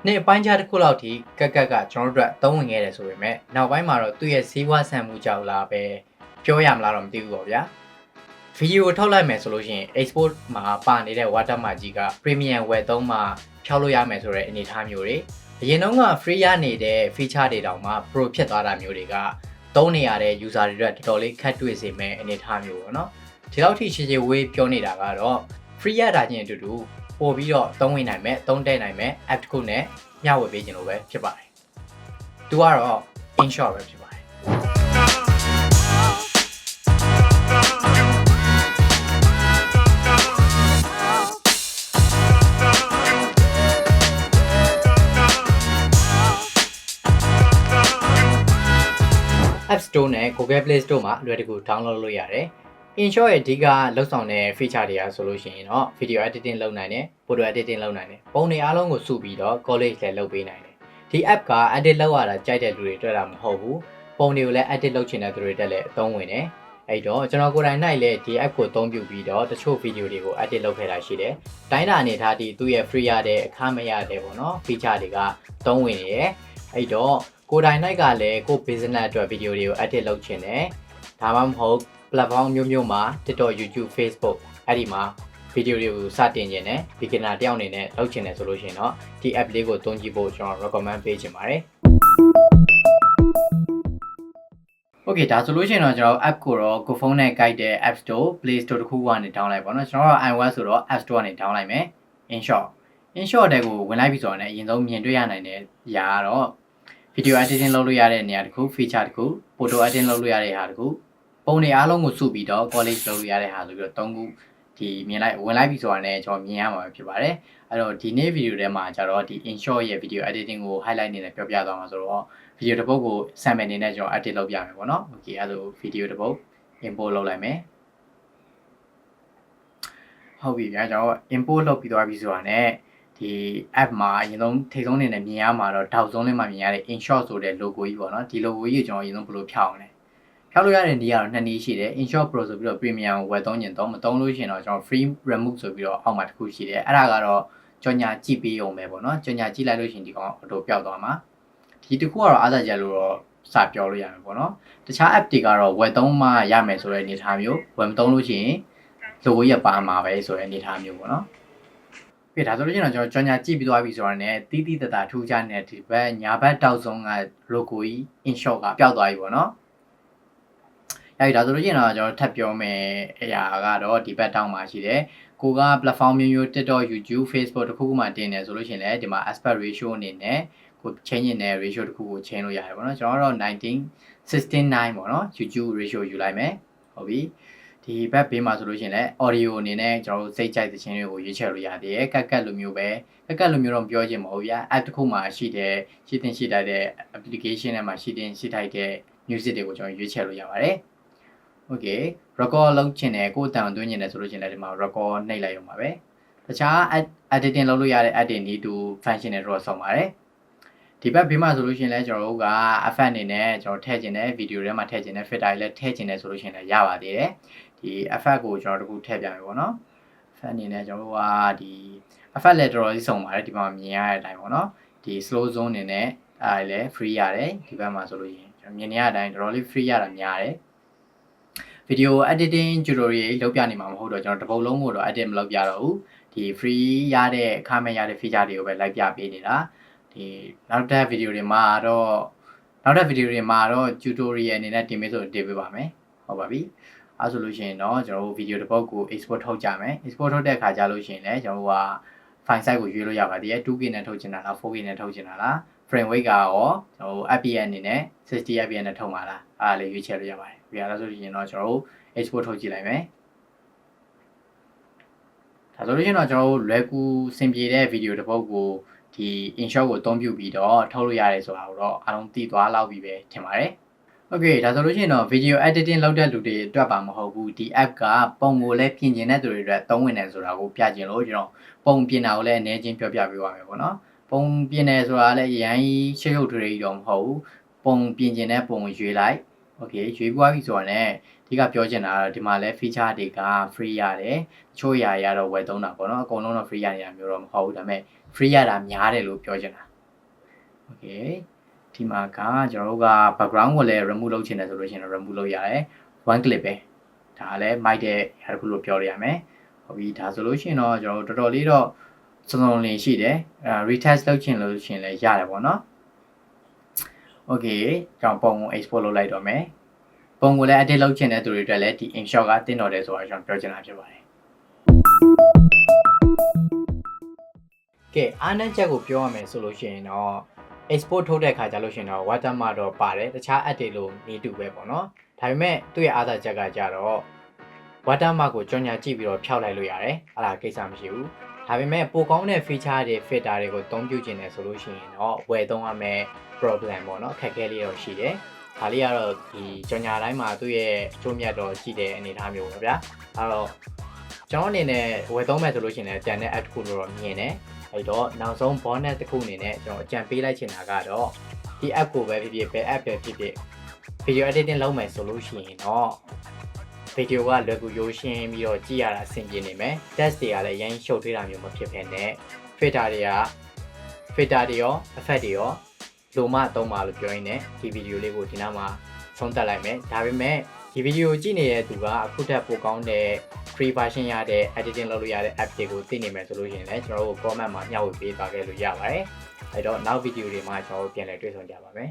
နေ့ပိုင်းခြားတစ်ခုလောက်ထိကက်ကကျွန်တော်တို့အတွက်သုံးဝင်ခဲ့တယ်ဆိုပေမဲ့နောက်ပိုင်းမှာတော့သူ့ရဲ့စီးပွားဆန်မှုကြောင့်လားပဲပြောရမလားတော့မသိဘူးပေါ့ဗျာဗီဒီယိုထုတ်လိုက်မယ်ဆိုလို့ရှိရင် export မှာပါနေတဲ့ watermark ကြီးက premium ဝယ်သုံးမှာဖြောက်လို့ရမယ်ဆိုတဲ့အနေအထားမျိုးတွေအရင်တုန်းက free ရနေတဲ့ feature တွေတောင်မှ pro ဖြစ်သွားတာမျိုးတွေကသုံးနေရတဲ့ user တွေအတွက်တော်တော်လေးခက်တွေ့စေမယ့်အနေအထားမျိုးပေါ့နော်ဒီလောက်ထိရှည်ရှည်ဝေးပြောနေတာကတော့ free ရတာချင်းအတူတူပို့ပြီးတော့သုံးဝင်နိုင်မယ်သုံးတဲ့နိုင်မယ် app တစ်ခုနဲ့မျှဝေပေးခြင်းလို့ပဲဖြစ်ပါတယ်သူကတော့ InShot ပဲဖြစ်ပါတယ်App Store နဲ့ Google Play Store မှာအလွယ်တကူ download လုပ်ရတယ်။ InShot ရဲ့အဓိကလောက်ဆောင်တဲ့ feature တွေကဆိုလို့ရှိရင်တော့ video editing လုပ်နိုင်တယ်, photo editing လုပ်နိုင်တယ်။ပုံတွေအားလုံးကိုစုပြီးတော့ collage လည်းလုပ်ပေးနိုင်တယ်။ဒီ app က edit လုပ်ရတာကြိုက်တဲ့လူတွေအတွက်တာမဟုတ်ဘူး။ပုံတွေကိုလည်း edit လုပ်ချင်တဲ့သူတွေတက်လည်းအသုံးဝင်တယ်။အဲ့တော့ကျွန်တော်ကိုယ်တိုင်၌လည်းဒီ app ကိုအသုံးပြုပြီးတော့တချို့ video တွေကို edit လုပ်ခဲ့တာရှိတယ်။တိုင်းတာအနေထားဒီသူ့ရဲ့ free ရတဲ့အခမဲ့ရတဲ့ပေါ့နော် feature တွေကသုံးဝင်နေတယ်။အဲ့တော့ကိုယ်တိုင်၌ကလည်းကို business အတွက် video တွေကို edit လုပ်ချင်တယ်။ဒါမှမဟုတ် platform မျိုးမျိုးမှာ TikTok, YouTube, Facebook အဲ့ဒီမှာ video တွေကိုစတင်ခြင်းနဲ့ beginner တယောက်အနေနဲ့လုပ်ချင်တယ်ဆိုလို့ရှိရင်တော့ဒီ app လေးကိုသုံးကြည့်ဖို့ကျွန်တော် recommend ပေးချင်ပါတယ်။ Okay ဒါဆိုလို့ရှိရင်တော့ကျွန်တော် app ကိုတော့ကိုဖုန်းနဲ့ကိုက်တဲ့ App Store, Play Store တခုကနေ download လိုက်ပါတော့။ကျွန်တော်က iOS ဆိုတော့ App Store ကနေ download လိုက်မယ်။ InShot တဲ့ကိုဝင်လိုက်ပြီဆိုတော့လည်းအရင်ဆုံးမြင်တွေ့ရနိုင်တဲ့ຢာကတော့ video editing လုပ်လို့ရတဲ့နေရာတစ်ခု feature တစ်ခု photo editing လုပ်လို့ရတဲ့ဟာတစ်ခုပုံတွေအားလုံးကိုစုပြီးတော့ collage လုပ်လို့ရတဲ့ဟာဆိုပြီးတော့၃ခုဒီမြင်လိုက်ဝင်လိုက်ပြီဆိုတာနဲ့ကျွန်တော်မြင်ရမှာဖြစ်ပါတယ်အဲ့တော့ဒီနေ့ဗီဒီယိုထဲမှာကျတော့ဒီ InShot ရဲ့ video editing ကို highlight နေနဲ့ပြောပြသွားမှာဆိုတော့ဗီဒီယိုတစ်ပုဒ်ကို sample အနေနဲ့ကျွန်တော် edit လုပ်ပြမယ်ပေါ့နော် okay အဲ့လိုဗီဒီယိုတစ်ပုဒ် import လုပ်လိုက်မယ်ဟုတ်ပြီဗျာကျွန်တော် import လုပ်ပြီးသွားပြီဆိုတာနဲ့ဒီ app မှာအရင်ဆုံးထိပ်ဆုံးအနေနဲ့မြင်ရမှာတော့ထောက်ဆုံးလေးမှာမြင်ရတဲ့ InShot ဆိုတဲ့ logo ကြီးပေါ့နော်ဒီ logo ကြီးကိုကျွန်တော်အရင်ဆုံးဘယ်လိုဖြောင်းအောင်လဲဖြောက်လို့ရတဲ့နေရာတော့နှစ်နည်းရှိတယ် InShot Pro ဆိုပြီးတော့ Premium ဝယ်သုံးရင်တော့မသုံးလို့ရှိရင်တော့ကျွန်တော် Free Remove ဆိုပြီးတော့အောက်မှာတစ်ခုရှိတယ်အဲ့ဒါကတော့ကြော်ညာကြည့်ပေးအောင်ပဲပေါ့နော်ကြော်ညာကြည့်လိုက်လို့ရှိရင်ဒီကောင်အတိုပျောက်သွားမှာဒီတစ်ခုကတော့အားသာချက်လို့တော့စပြောလို့ရမယ်ပေါ့နော်တခြား app တွေကတော့ဝယ်သုံးမှရမယ်ဆိုတဲ့အနေအထားမျိုးဝယ်မသုံးလို့ရှိရင် logo ရပါမှာပဲဆိုတဲ့အနေအထားမျိုးပေါ့နော်ပြဒါဆိုလို့ရှိရင်တော့ကျွန်တော်ကြော်ညာကြည့်ပြီးသွားပြီဆိုတာနဲ့တီးတီးတတာထူးခြားနေတဲ့ဒီဘက်ညာဘက်တောက်ဆုံးက logo ကြီး InShot ကပျောက်သွားပြီပေါ့နော်အဲ့ဒါဆိုလို့ရှိရင်တော့ကျွန်တော်ထပ်ပြောမယ်အရာကတော့ဒီဘက်တောင်းမှာရှိတယ်ကိုက platform မျိုးမျိုး TikTok, YouTube, Facebook တခုခုမှတင်နေဆိုလို့ရှိရင်လည်းဒီမှာ aspect ratio အနေနဲ့ကို change နေတဲ့ ratio တခုကို change လို့ရတယ်ပေါ့နော်ကျွန်တော်ကတော့19:69ပေါ့နော် YouTube ratio ယူလိုက်မယ်ဟုတ်ပြီဒီဘက်ဘေးမှာဆိုလို့ရှိရင်လည်း audio အနေနဲ့ကျွန်တော်တို့စိတ်ကြိုက်တဲ့ချင်းတွေကိုရွေးချယ်လို့ရသေးတယ်ကက်ကက်လိုမျိုးပဲကက်ကက်လိုမျိုးတော့ပြောချင်မဟုတ်ဗျာ app တခုမှာရှိတဲ့ရှိတင်ရှိတိုက်တဲ့ application ထဲမှာရှိတင်ရှိတိုက်တဲ့ music တွေကိုကျွန်တော်ရွေးချယ်လို့ရပါတယ်Okay record လုပ်ချင်တယ်ကိုယ်တန်သွင်းချင်တယ်ဆိုလို့ရှိရင်လည်းဒီမှာ record နှိပ်လိုက်ရုံပါပဲတခြား editing လုပ်လို့ရတဲ့ app တွေ need to function တွေတော့ဆောင်ပါတယ်ဒီဘက်ဘေးမှာဆိုလို့ရှိရင်လည်းကျွန်တော်တို့က effect အနေနဲ့ကျွန်တော်ထည့်ချင်တဲ့ video ထဲမှာထည့်ချင်တဲ့ filter တွေလည်းထည့်ချင်တယ်ဆိုလို့ရှိရင်လည်းရပါသေးတယ်ဒီ effect ကိုကျွန်တော်တို့ထည့်ပြမယ်ပေါ့နော် effect အနေနဲ့ကျွန်တော်တို့ကဒီ effect လည်းတော်တော်ကြီးဆောင်ပါတယ်ဒီမှာမြင်ရတဲ့အတိုင်းပေါ့နော်ဒီ slow zone အနေနဲ့အဲ့လည်း free ရတယ်ဒီဘက်မှာဆိုလို့ရှိရင်ကျွန်တော်မြင်နေရတဲ့အတိုင်းတော်တော်လေး free ရတာများတယ်video editing tutorial လုပ်ပြနေမှာမဟုတ်တော့ကျွန်တော်တပုတ်လုံးကိုတော့ edit မလုပ်ပြတော့ဘူးဒီ free ရတဲ့အခမဲ့ရတဲ့ feature တွေကိုပဲလိုက်ပြပေးနေတာဒီနောက်တဲ့ video တွေမှာတော့ tutorial အနေနဲ့တင်ပေးဆိုတင်ပေးပါမယ်ဟုတ်ပါပြီအဲဆိုလို့ရှိရင်တော့ကျွန်တော်တို့ video တစ်ပုတ်ကို export ထုတ်ကြမယ် export ထုတ်တဲ့အခါကျလို့ရှိရင်လည်းကျွန်တော်တို့က file size ကိုရွေးလို့ရပါသေးတယ် 2K နဲ့ထုတ်ချင်တာလား 4K နဲ့ထုတ်ချင်တာလား frame rate ကရောကျွန်တော်တို့ fps အနေနဲ့60 fps နဲ့ထုတ်မှာလားအားလည်းရွေးချယ်လို့ရပါတယ်ဒီအားဆိုလို့ရှိရင်တော့ကျွန်တော်တို့ export ထုတ်ကြည့်လိုက်မယ်ဒါဆိုလို့ရှိရင်တော့ကျွန်တော်တို့လွယ်ကူစင်ပြေတဲ့ video တစ်ပုတ်ကိုဒီ InShot ကိုအသုံးပြုပြီးတော့ထုတ်လို့ရတယ်ဆိုတာကိုတော့အားလုံးသိသွားလောက်ပြီပဲထင်ပါတယ်Okay ဒါဆိုလို့ရှိရင်တော့ video editing လုပ်တဲ့လူတွေအတွက်ပါမဟုတ်ဘူးဒီ app ကပုံကိုလည်းပြင်ကျင်တဲ့သူတွေအတွက်သုံးဝင်တယ်ဆိုတာကိုပြချင်လို့ကျွန်တော်ပုံပြင်တာကိုလည်းအနေချင်းပြောပြပေးပါမယ်ပေါ့နော်ပုံပြင်တယ်ဆိုတာလည်းအရင်ရှေ့ရုပ်ထွေးကြီးတော့မဟုတ်ဘူးပုံပြင်ကျင်တဲ့ပုံကိုရွေးလိုက် Okay ရွေးပွားပြီဆိုတော့လည်းဒီကပြောချင်တာကတော့ဒီမှာလည်း feature တွေက free ရတယ်တချို့ຢာတွေကတော့ဝယ်သုံးတာပေါ့နော်အကုန်လုံးတော့ free ရနေတာမျိုးတော့မဟုတ်ဘူးဒါပေမဲ့ free ရတာများတယ်လို့ပြောချင်တာ Okay ဒီမှာကကျွန်တော်တို့က background ကိုလည်း remove လုပ်ချင်တယ်ဆိုလို့ရှိရင် remove လုပ်ရတယ် one click ပဲဒါလည်း mic တဲ့ဟာတစ်ခုလို့ပြောရရမယ်ဟုတ်ပြီဒါဆိုလို့ရှိရင်တော့ကျွန်တော်တို့တော်တော်လေးတော့စုံစုံလင်ရှိတယ်retouch လုပ်ချင်လို့ရှိရင်လည်းရတယ်ပေါ့နော် Okay ကျွန်တော်ပုံကို export လုပ်လိုက်တော့မယ်ပုံကိုလည်း edit လုပ်ချင်တဲ့သူတွေအတွက်လည်းဒီ InShot ကတင်တော်တယ်ဆိုတော့ကျွန်တော်ပြောချင်တာဖြစ်ပါတယ်ကဲအားနည်းချက်ကိုပြောရမယ်ဆိုလို့ရှိရင်တော့ export ထုတ်တဲ့ခါကျလို့ရှိရင်တော့ watermark တော့ပါတယ်တခြား app တွေလို့နေတူပဲပေါ့နော်ဒါပေမဲ့သူ့ရဲ့အားသာချက်ကကြတော့ watermark ကိုကြော်ညာကြည့်ပြီးတော့ဖျောက်လိုက်လို့ရတယ်အဲ့ဒါကိစ္စမရှိဘူးဒါပေမဲ့ပိုကောင်းတဲ့ feature တွေ filter တွေကိုသုံးပြုကျင်တယ်ဆိုလို့ရှိရင်တော့ဝယ်သုံးရမယ် problem ပေါ့နော်ခက်ခဲလေးတော့ရှိတယ်ဒါလေးကတော့ဒီကြော်ညာတိုင်းမှာသူ့ရဲ့အကျိုးမြတ်တော့ရှိတဲ့အနေအထားမျိုးပဲဗျာအဲ့တော့ကျွန်တော်အနေနဲ့ဝယ်သုံးမယ်ဆိုလို့ရှိရင်လည်းတန်တဲ့ app တစ်ခုလို့တော့မြင်တယ်အဲ့တော့နောက်ဆုံး bonus တစ်ခုအနေနဲ့ကျွန်တော်အကြံပေးလိုက်ချင်တာကတော့ဒီ app ကိုပဲဖြစ်ဖြစ်ဘယ် app ပဲဖြစ်ဖြစ် video editing လုပ်မယ်ဆိုလို့ရှိရင်တော့ video ကလွယ်ကူရိုးရှင်းပြီးတော့ကြည့်ရတာအဆင်ပြေနေမယ် test တွေကလည်းရိုင်းရှုပ်ထွေးတာမျိုးမဖြစ်ဘဲနဲ့ filter တွေရော effect တွေရောလိုမှသုံးပါလို့ပြောရင်းနဲ့ဒီ video လေးကိုဒီနောက်မှာဆုံးသက်လိုက်မယ်ဒါပေမဲ့ဒီ video ကိုကြည့်နေတဲ့သူကအခုထက်ပိုကောင်းတဲ့ free version ရတဲ့ editing လုပ်လို့ရတဲ့ app တွေကိုသိနေမယ်ဆိုလို့ရှိရင်လည်းကျွန်တော်တို့ comment မှာမျှဝေပေးသွားခဲ့လို့ရပါတယ်အဲ့တော့နောက် video တွေမှာကျွန်တော်တို့ပြန်လည်တွေ့ဆုံကြပါမယ်